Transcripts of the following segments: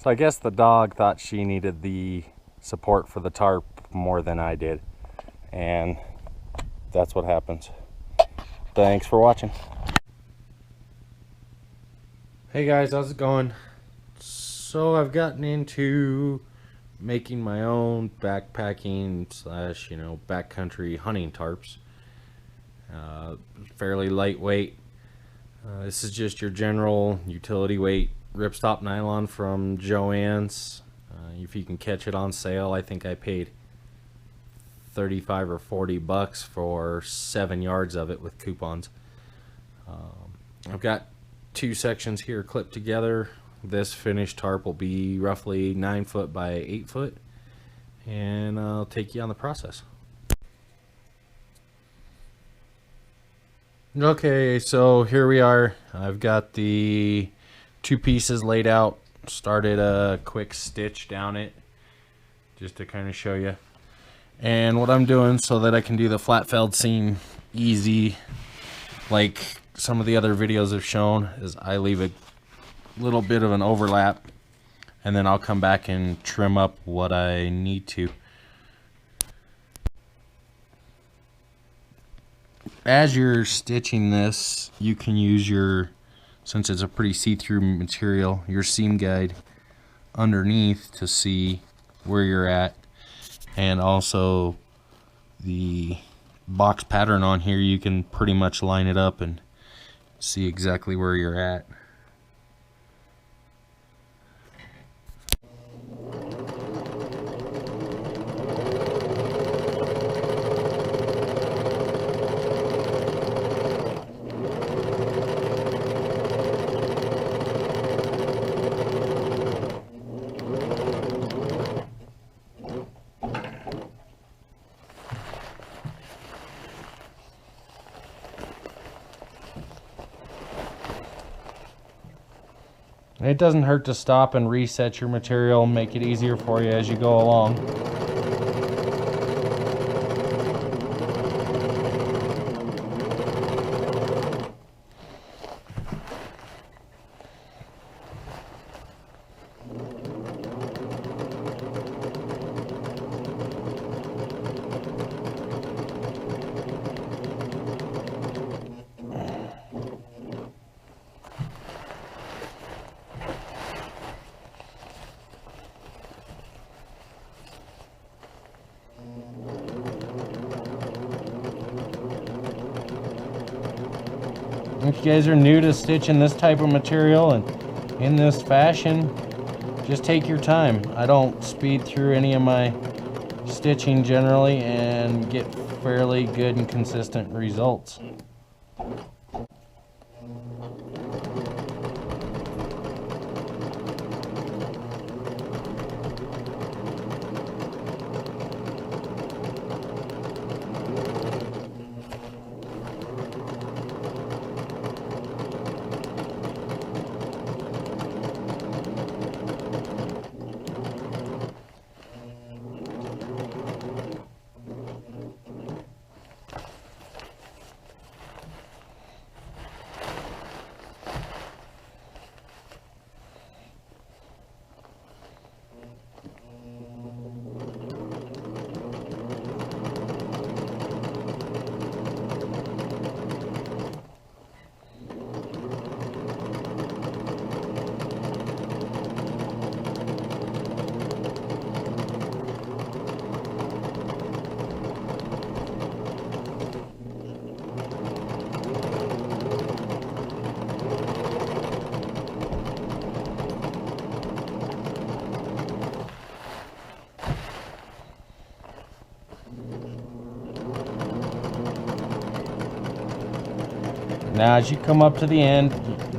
So I guess the dog thought she needed the support for the tarp more than I did, and that's what happens. Thanks for watching. Hey guys, how's it going? So I've gotten into making my own backpacking slash, backcountry hunting tarps. Fairly lightweight. This is just your general utility weight ripstop nylon from Joann's. If you can catch it on sale, I think I paid 35 or 40 bucks for 7 yards of it with coupons. I've got 2 sections here clipped together. This finished tarp will be roughly 9 foot by 8 foot, and I'll take you on the process. Okay, so here we are. I've got the 2 pieces laid out. Started a quick stitch down it just to kind of show you. And what I'm doing so that I can do the flat felled seam easy, like some of the other videos have shown, is I leave a little bit of an overlap, and then I'll come back and trim up what I need to. As you're stitching this, you can use your, since it's a pretty see-through material, your seam guide underneath to see where you're at, and also the box pattern on here, you can pretty much line it up and see exactly where you're at. It doesn't hurt to stop and reset your material, make it easier for you as you go along. If you guys are new to stitching this type of material and in this fashion, just take your time. I don't speed through any of my stitching generally and get fairly good and consistent results. Now as you come up to the end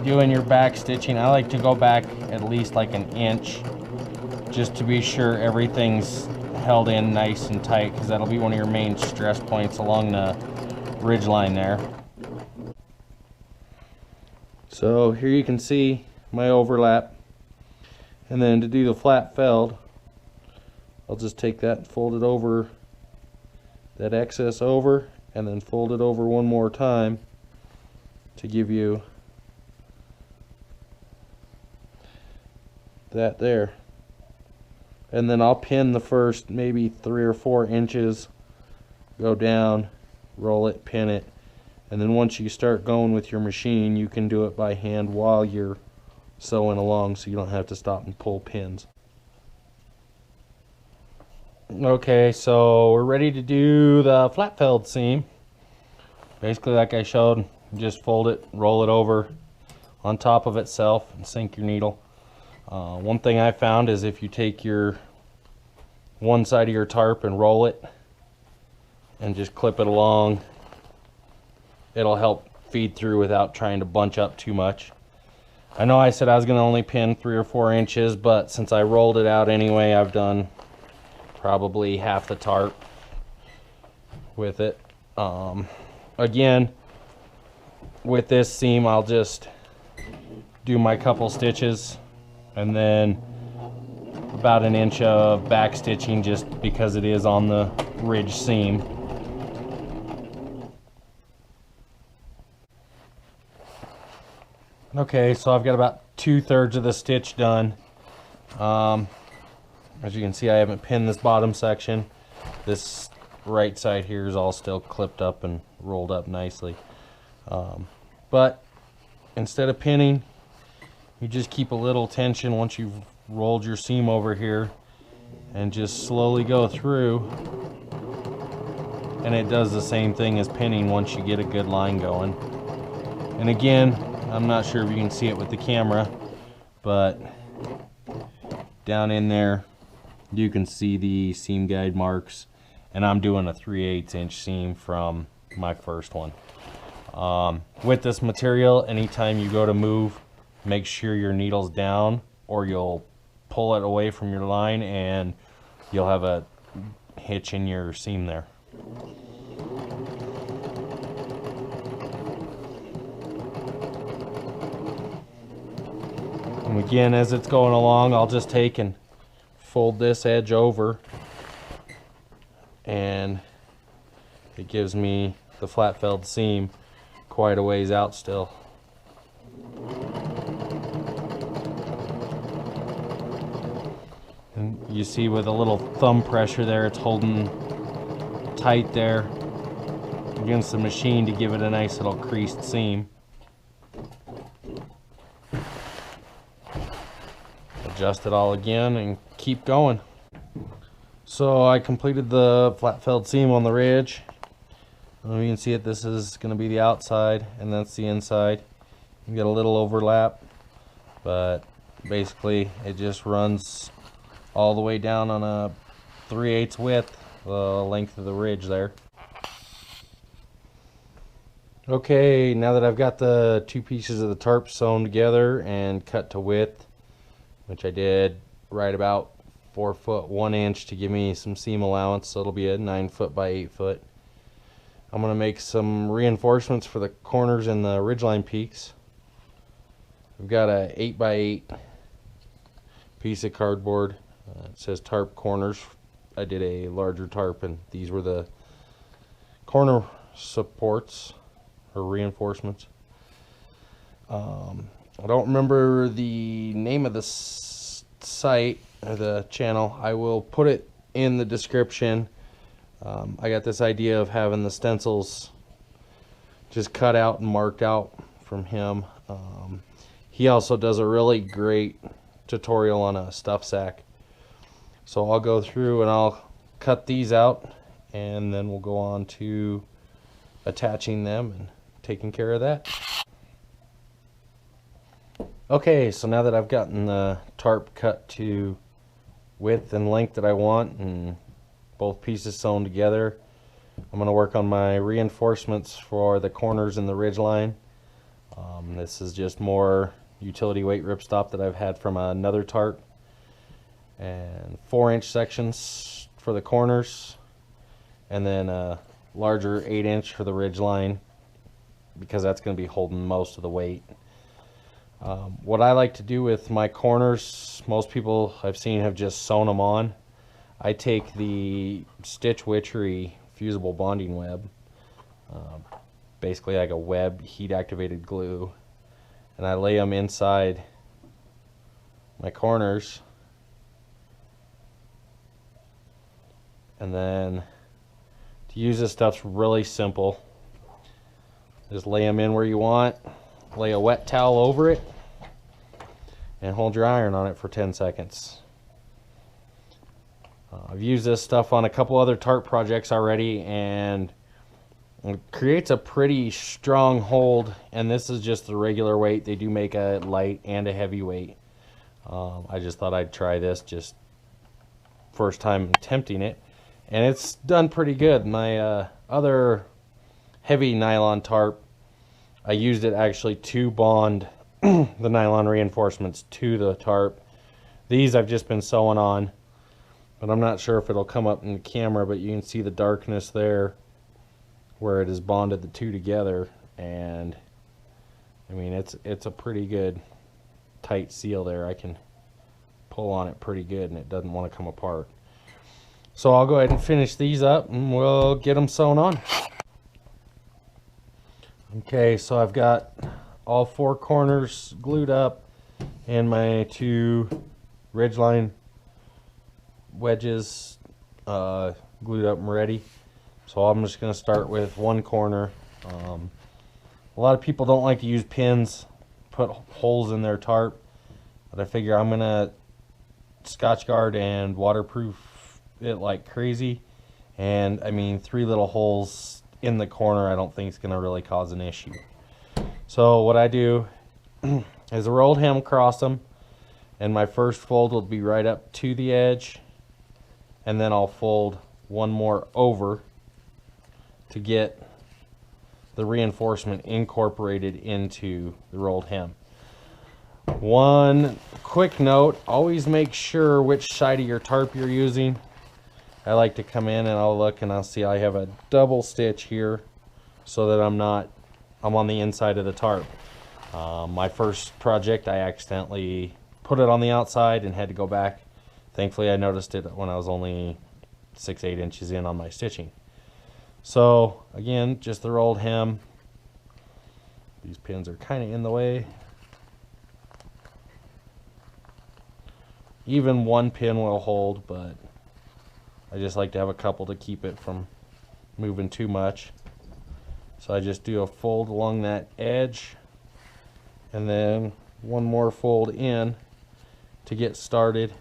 doing your back stitching, I like to go back at least like an inch just to be sure everything's held in nice and tight, because that'll be one of your main stress points along the ridge line there. So here you can see my overlap, and then to do the flat felled, I'll just take that and fold it over that excess over, and then fold it over one more time to give you that there. And then I'll pin the first maybe 3 or 4 inches, go down, roll it, pin it, and then once you start going with your machine, you can do it by hand while you're sewing along, so you don't have to stop and pull pins. Okay, so we're ready to do the flat felled seam. Basically, like I showed, just fold it, roll it over on top of itself, and sink your needle. One thing I found is if you take your one side of your tarp and roll it and just clip it along, it'll help feed through without trying to bunch up too much. I know I said I was going to only pin 3 or 4 inches, but since I rolled it out anyway, I've done probably half the tarp with it. Again, with this seam, I'll just do my couple stitches and then about 1 inch of back stitching, just because it is on the ridge seam. Okay, so I've got about 2/3 of the stitch done. As you can see, I haven't pinned this bottom section. This right side here is all still clipped up and rolled up nicely. But instead of pinning, you just keep a little tension once you've rolled your seam over here and just slowly go through, and it does the same thing as pinning once you get a good line going. And again, I'm not sure if you can see it with the camera, but down in there you can see the seam guide marks, and I'm doing a 3/8 inch seam from my first one. With this material, anytime you go to move, make sure your needle's down or you'll pull it away from your line and you'll have a hitch in your seam there. And again, as it's going along, I'll just take and fold this edge over, and it gives me the flat felled seam quite a ways out still. And you see with a little thumb pressure there, it's holding tight there against the machine to give it a nice little creased seam. Adjust it all again and keep going. So I completed the flat felled seam on the ridge. You can see it, this is going to be the outside and that's the inside. You get a little overlap, but basically it just runs all the way down on a 3/8 width, the length of the ridge there. Okay, now that I've got the 2 pieces of the tarp sewn together and cut to width, which I did right about 4 foot 1 inch to give me some seam allowance, so it'll be a 9 foot by 8 foot. I'm going to make some reinforcements for the corners and the ridgeline peaks. I've got a 8 by 8 piece of cardboard. It says tarp corners. I did a larger tarp, and these were the corner supports or reinforcements. I don't remember the name of the site or the channel. I will put it in the description. I got this idea of having the stencils just cut out and marked out from him. He also does a really great tutorial on a stuff sack. So I'll go through and I'll cut these out, and then we'll go on to attaching them and taking care of that. Okay, so now that I've gotten the tarp cut to width and length that I want and both pieces sewn together, I'm going to work on my reinforcements for the corners and the ridge line. This is just more utility weight ripstop that I've had from another tarp, and 4-inch sections for the corners, and then a larger 8-inch for the ridge line, because that's going to be holding most of the weight. What I like to do with my corners, most people I've seen have just sewn them on. I take the Stitch Witchery fusible bonding web, basically like a web heat activated glue, and I lay them inside my corners. And then to use this stuff's really simple. Just lay them in where you want, lay a wet towel over it, and hold your iron on it for 10 seconds. I've used this stuff on a couple other tarp projects already, and it creates a pretty strong hold. And this is just the regular weight. They do make a light and a heavy weight. I just thought I'd try this, just first time attempting it, and it's done pretty good. My other heavy nylon tarp, I used it actually to bond the nylon reinforcements to the tarp. These I've just been sewing on, but I'm not sure if it'll come up in the camera, but you can see the darkness there where it has bonded the two together. And I mean, it's a pretty good tight seal there. I can pull on it pretty good and it doesn't want to come apart. So I'll go ahead and finish these up and we'll get them sewn on. Okay, so I've got all four corners glued up and my two ridgeline wedges glued up and ready. So I'm just going to start with one corner. A lot of people don't like to use pins, put holes in their tarp, but I figure I'm going to Scotch guard and waterproof it like crazy. And I mean, 3 little holes in the corner I don't think it's going to really cause an issue. So what I do is a rolled hem across them, and my first fold will be right up to the edge, and then I'll fold one more over to get the reinforcement incorporated into the rolled hem. One quick note, always make sure which side of your tarp you're using. I like to come in and I'll look and I'll see I have a double stitch here so that I'm on the inside of the tarp. My first project I accidentally put it on the outside and had to go back. Thankfully I noticed it when I was only 6-8 inches in on my stitching. So again, just the rolled hem. These pins are kind of in the way. Even one pin will hold, but I just like to have a couple to keep it from moving too much. So I just do a fold along that edge and then one more fold in to get started.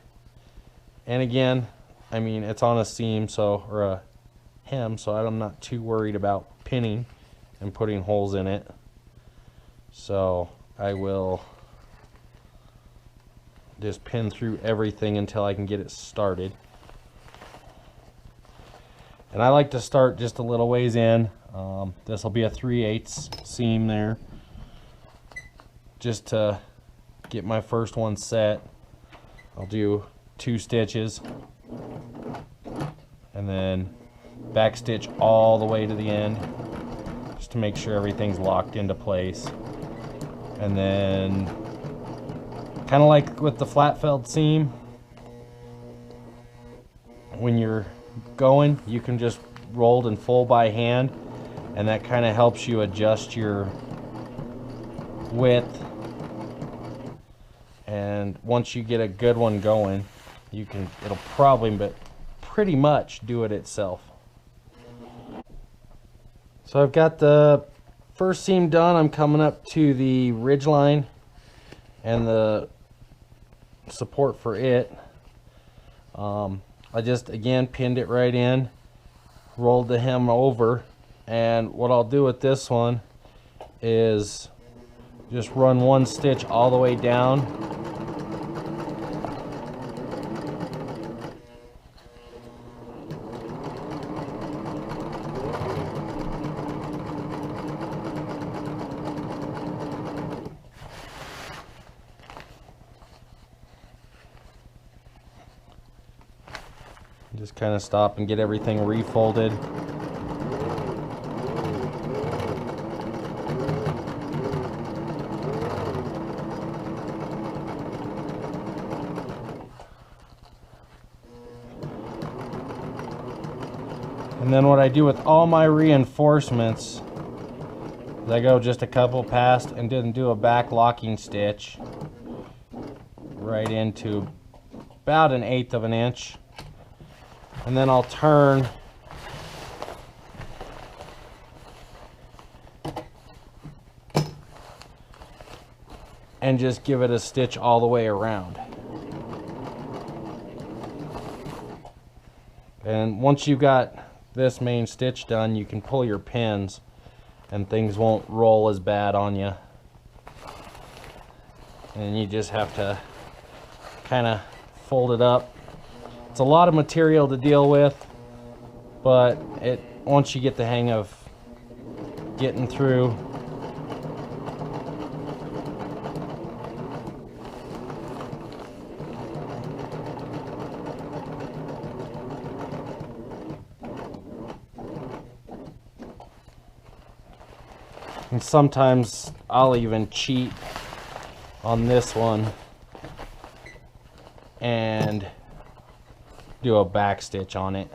And again, I mean, it's on a seam, so, or a hem, so I'm not too worried about pinning and putting holes in it. So I will just pin through everything until I can get it started. And I like to start just a little ways in. This will be a 3/8 seam there, just to get my first one set. I'll do 2 stitches and then back stitch all the way to the end just to make sure everything's locked into place. And then, kind of like with the flat felled seam, when you're going, you can just roll and fold by hand, and that kind of helps you adjust your width. And once you get a good one going, it'll probably, but pretty much do it itself. So I've got the first seam done. I'm coming up to the ridge line and the support for it. I just again pinned it right in, rolled the hem over, and what I'll do with this one is just run 1 stitch all the way down. Just kind of stop and get everything refolded. And then what I do with all my reinforcements is I go just a couple past and didn't do a back locking stitch. right into about 1/8 of an inch, and then I'll turn and just give it a stitch all the way around. And once you've got this main stitch done, you can pull your pins and things won't roll as bad on you. And you just have to kind of fold it up. It's a lot of material to deal with, but once you get the hang of getting through, and sometimes I'll even cheat on this one and do a back stitch on it.